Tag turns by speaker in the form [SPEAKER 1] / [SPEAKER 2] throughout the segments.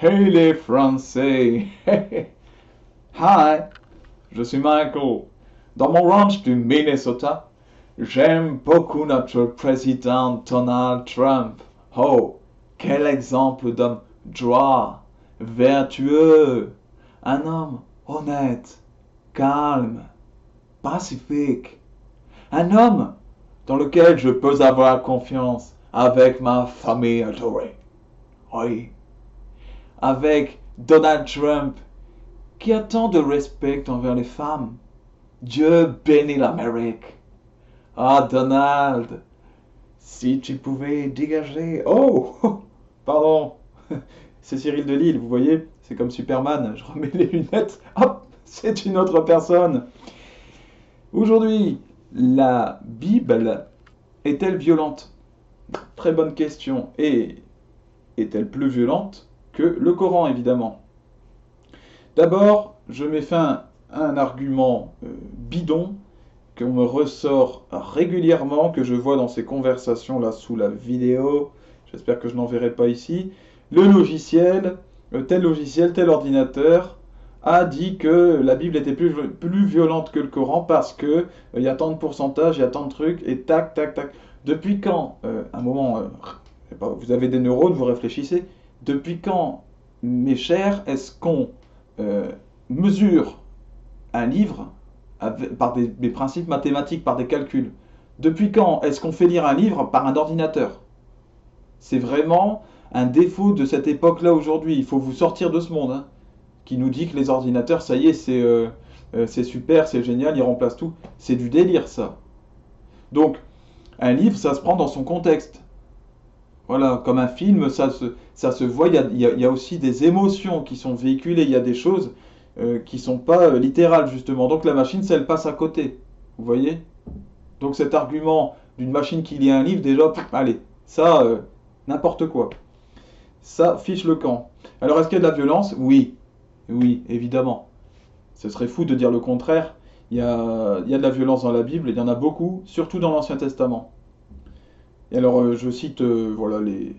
[SPEAKER 1] Hey les Français! Hi, je suis Michael. Dans mon ranch du Minnesota, j'aime beaucoup notre président Donald Trump. Oh, quel exemple d'homme droit, vertueux, un homme honnête, calme, pacifique, un homme dans lequel je peux avoir confiance avec ma famille adorée. Oui, avec Donald Trump qui a tant de respect envers les femmes. Dieu bénit l'Amérique. Ah, Donald, si tu pouvais dégager... Oh, pardon, c'est Cyril Delisle, vous voyez, c'est comme Superman, je remets les lunettes, hop, c'est une autre personne. Aujourd'hui, la Bible est-elle violente? Très bonne question. Et est-elle plus violente que le Coran, évidemment? D'abord, je mets fin à un argument bidon qu'on me ressort régulièrement, que je vois dans ces conversations là sous la vidéo. J'espère que je n'en verrai pas ici. Le logiciel, tel ordinateur a dit que la Bible était plus violente que le Coran parce que il y a tant de pourcentage, il y a tant de trucs, et tac, tac, tac. Depuis quand, un moment, vous avez des neurones, vous réfléchissez, depuis quand, mes chers, est-ce qu'on euh, mesure un livre par des principes mathématiques, par des calculs? Depuis quand est-ce qu'on fait lire un livre par un ordinateur? C'est vraiment un défaut de cette époque-là aujourd'hui. Il faut vous sortir de ce monde, hein, qui nous dit que les ordinateurs, ça y est, c'est super, c'est génial, ils remplacent tout. C'est du délire, ça. Donc, un livre, ça se prend dans son contexte. Voilà, comme un film, ça se voit, il y a aussi des émotions qui sont véhiculées, il y a des choses qui sont pas littérales, justement. Donc la machine, ça, elle passe à côté. Vous voyez? Donc cet argument d'une machine qui lit un livre, déjà, allez, ça, n'importe quoi. Ça fiche le camp. Alors est-ce qu'il y a de la violence? Oui, oui, évidemment. Ce serait fou de dire le contraire. Il y a de la violence dans la Bible, et il y en a beaucoup, surtout dans l'Ancien Testament. Et alors, je cite voilà, les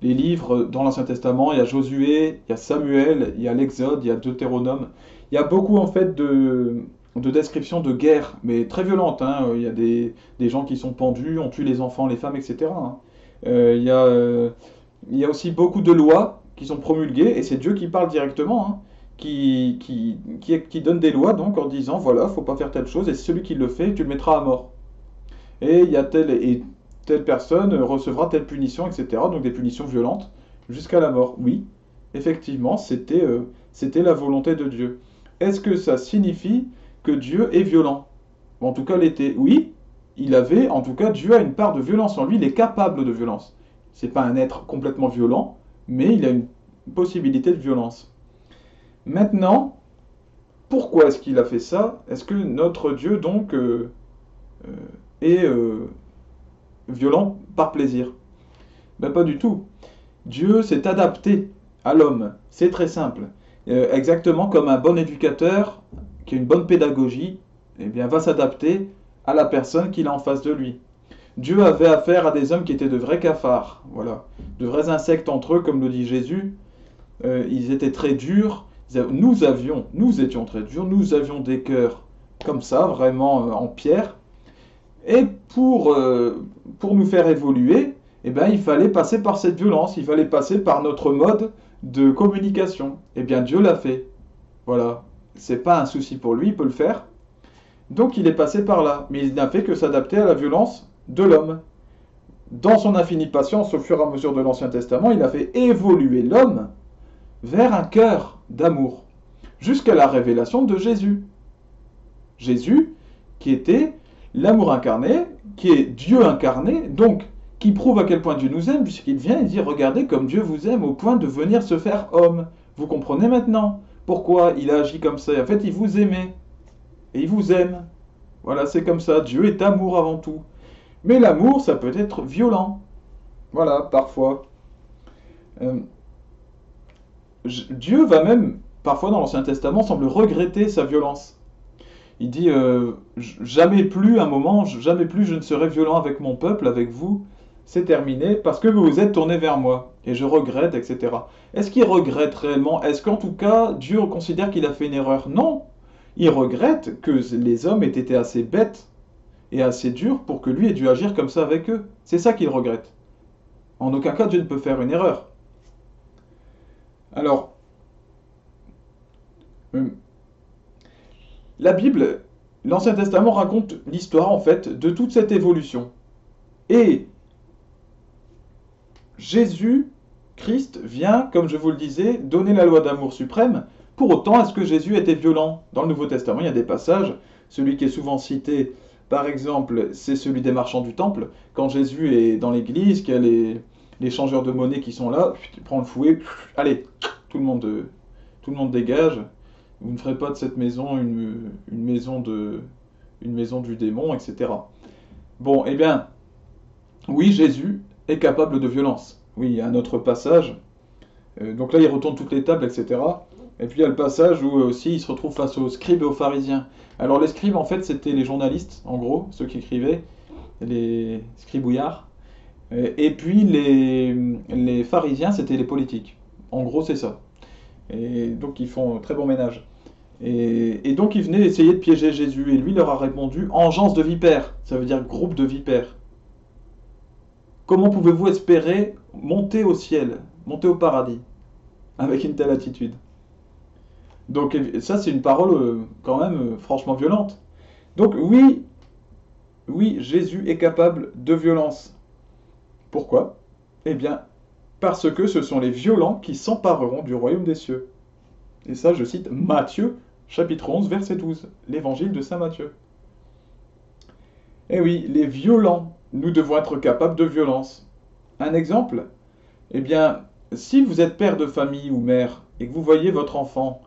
[SPEAKER 1] livres dans l'Ancien Testament. Il y a Josué, il y a Samuel, il y a l'Exode, il y a Deutéronome. Il y a beaucoup en fait de descriptions de guerre, mais très violentes, hein. Il y a des gens qui sont pendus, on tue les enfants, les femmes, etc., hein. Il y a aussi beaucoup de lois qui sont promulguées, et c'est Dieu qui parle directement, hein, qui donne des lois donc en disant voilà, faut pas faire telle chose, et celui qui le fait, tu le mettras à mort. Et il y a telle personne recevra telle punition, etc. Donc des punitions violentes jusqu'à la mort. Oui, effectivement, c'était la volonté de Dieu. Est-ce que ça signifie que Dieu est violent? En tout cas, l'était. Oui, en tout cas, Dieu a une part de violence en lui, il est capable de violence. C'est pas un être complètement violent, mais il a une possibilité de violence. Maintenant, pourquoi est-ce qu'il a fait ça? Est-ce que notre Dieu, donc, euh, est violent par plaisir? Ben pas du tout. Dieu s'est adapté à l'homme. C'est très simple. Exactement comme un bon éducateur qui a une bonne pédagogie, eh bien, va s'adapter à la personne qu'il a en face de lui. Dieu avait affaire à des hommes qui étaient de vrais cafards, voilà, de vrais insectes entre eux, comme le dit Jésus. Ils étaient très durs. Nous étions très durs. Nous avions des cœurs comme ça, vraiment en pierre. Et pour nous faire évoluer, eh ben, il fallait passer par cette violence, il fallait passer par notre mode de communication. Eh bien, Dieu l'a fait. Voilà. C'est pas un souci pour lui, il peut le faire. Donc, il est passé par là. Mais il n'a fait que s'adapter à la violence de l'homme. Dans son infinie patience, au fur et à mesure de l'Ancien Testament, il a fait évoluer l'homme vers un cœur d'amour. Jusqu'à la révélation de Jésus. Jésus, qui était l'amour incarné, qui est Dieu incarné, donc qui prouve à quel point Dieu nous aime, puisqu'il vient et dit regardez comme Dieu vous aime au point de venir se faire homme. Vous comprenez maintenant pourquoi il a agi comme ça? En fait, il vous aimait et il vous aime. Voilà, c'est comme ça. Dieu est amour avant tout. Mais l'amour, ça peut être violent. Voilà, parfois. Euh, Dieu va même, parfois dans l'Ancien Testament, semble regretter sa violence. Il dit jamais plus, un moment, jamais plus je ne serai violent avec mon peuple, avec vous. c'est terminé parce que vous vous êtes tourné vers moi et je regrette, etc. Est-ce qu'il regrette réellement? Est-ce qu'en tout cas Dieu considère qu'il a fait une erreur? Non. Il regrette que les hommes aient été assez bêtes et assez durs pour que lui ait dû agir comme ça avec eux. C'est ça qu'il regrette. En aucun cas Dieu ne peut faire une erreur. Alors, euh, la Bible, l'Ancien Testament raconte l'histoire en fait de toute cette évolution. Et Jésus, Christ, vient, comme je vous le disais, donner la loi d'amour suprême. Pour autant, est-ce que Jésus était violent? Dans le Nouveau Testament, il y a des passages, celui qui est souvent cité, par exemple, c'est celui des marchands du temple. Quand Jésus est dans l'église, qu'il y a les changeurs de monnaie qui sont là, il prend le fouet, allez, tout le monde dégage. Vous ne ferez pas de cette maison une maison du démon, etc. Bon, eh bien, oui, Jésus est capable de violence. Oui, il y a un autre passage. Donc là, il retourne toutes les tables, etc. Et puis il y a le passage où aussi il se retrouve face aux scribes et aux pharisiens. Alors les scribes, en fait, c'était les journalistes, en gros, ceux qui écrivaient, les scribouillards. Et puis les pharisiens, c'était les politiques. En gros, c'est ça. Et donc ils font très bon ménage. Et donc ils venaient essayer de piéger Jésus. Et lui leur a répondu, engeance de vipères. Ça veut dire groupe de vipères. Comment pouvez-vous espérer monter au ciel, monter au paradis, avec une telle attitude? Donc ça, c'est une parole quand même franchement violente. Donc oui, oui, Jésus est capable de violence. Pourquoi? Eh bien, parce que ce sont les violents qui s'empareront du royaume des cieux. Et ça, je cite Matthieu, chapitre 11, verset 12, l'évangile de saint Matthieu. Eh oui, les violents, nous devons être capables de violence. Un exemple? Eh bien, si vous êtes père de famille ou mère et que vous voyez votre enfant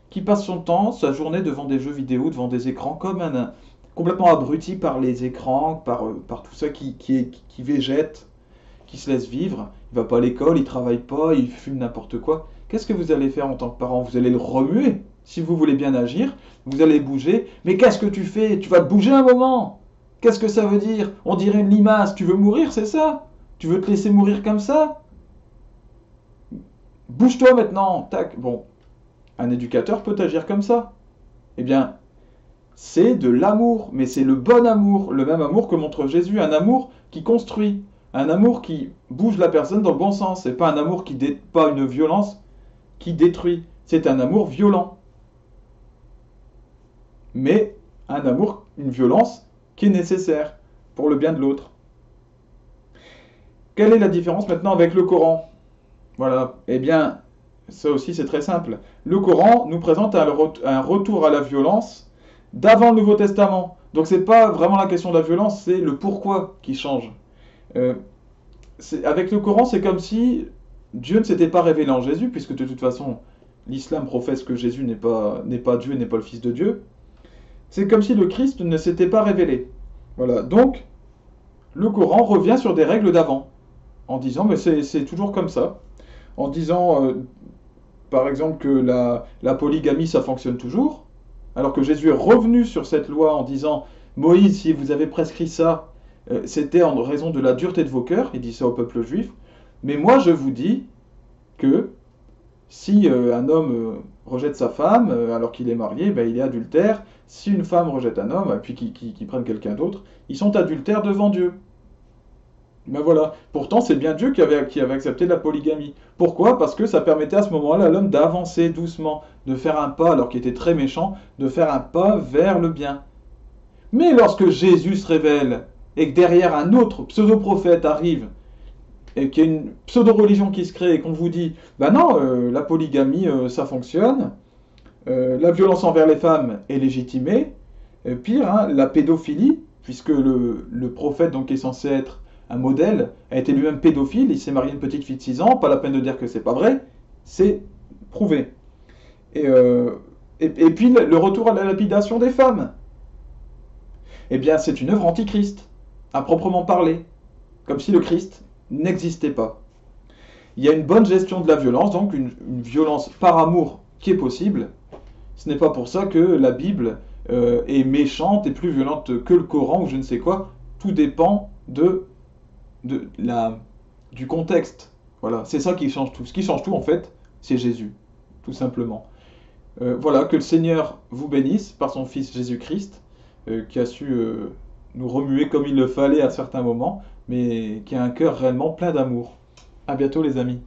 [SPEAKER 1] qui passe son temps, sa journée devant des jeux vidéo, devant des écrans, comme complètement abruti par les écrans, par tout ça qui végète, qui se laisse vivre, il va pas à l'école, il travaille pas, il fume n'importe quoi. Qu'est-ce que vous allez faire en tant que parent? Vous allez le remuer. Si vous voulez bien agir, vous allez bouger. Mais qu'est-ce que tu fais? Tu vas bouger un moment. Qu'est-ce que ça veut dire? On dirait une limace. Tu veux mourir, c'est ça? Tu veux te laisser mourir comme ça? Bouge-toi maintenant. Tac. Bon, un éducateur peut agir comme ça. Eh bien, c'est de l'amour, mais c'est le bon amour, le même amour que montre Jésus, un amour qui construit, un amour qui bouge la personne dans le bon sens. C'est pas un amour pas une violence qui détruit. C'est un amour violent. Mais un amour, une violence qui est nécessaire pour le bien de l'autre. Quelle est la différence maintenant avec le Coran? Voilà. Eh bien, ça aussi c'est très simple. Le Coran nous présente un retour à la violence d'avant le Nouveau Testament. Donc c'est pas vraiment la question de la violence, c'est le pourquoi qui change. Euh, avec le Coran, c'est comme si Dieu ne s'était pas révélé en Jésus, puisque de toute façon, l'islam professe que Jésus n'est pas Dieu, n'est pas le Fils de Dieu. C'est comme si le Christ ne s'était pas révélé. Voilà. Donc, le Coran revient sur des règles d'avant, en disant, mais c'est toujours comme ça. En disant, par exemple, que la polygamie, ça fonctionne toujours, alors que Jésus est revenu sur cette loi en disant, Moïse, si vous avez prescrit ça, c'était en raison de la dureté de vos cœurs, il dit ça au peuple juif, mais moi je vous dis que si un homme rejette sa femme alors qu'il est marié, ben, il est adultère. Si une femme rejette un homme, puis qui prennent quelqu'un d'autre, ils sont adultères devant Dieu. Ben voilà. Pourtant, c'est bien Dieu qui avait accepté la polygamie. Pourquoi? Parce que ça permettait à ce moment-là à l'homme d'avancer doucement, de faire un pas, alors qu'il était très méchant, de faire un pas vers le bien. Mais lorsque Jésus se révèle, et que derrière un autre pseudo-prophète arrive, et qu'il y a une pseudo-religion qui se crée, et qu'on vous dit, ben non, la polygamie, ça fonctionne, la violence envers les femmes est légitimée, pire, hein, la pédophilie, puisque le prophète donc qui est censé être un modèle, a été lui-même pédophile, il s'est marié une petite fille de 6 ans, pas la peine de dire que c'est pas vrai, c'est prouvé. Et puis le retour à la lapidation des femmes. Eh bien, c'est une œuvre antichrist, à proprement parler, comme si le Christ n'existait pas. Il y a une bonne gestion de la violence, donc une violence par amour qui est possible. Ce n'est pas pour ça que la Bible est méchante et plus violente que le Coran ou je ne sais quoi. Tout dépend de du contexte. Voilà, c'est ça qui change tout. Ce qui change tout, en fait, c'est Jésus, tout simplement. Voilà, que le Seigneur vous bénisse par son Fils Jésus-Christ, qui a su nous remuer comme il le fallait à certains moments, mais qui a un cœur réellement plein d'amour. À bientôt les amis.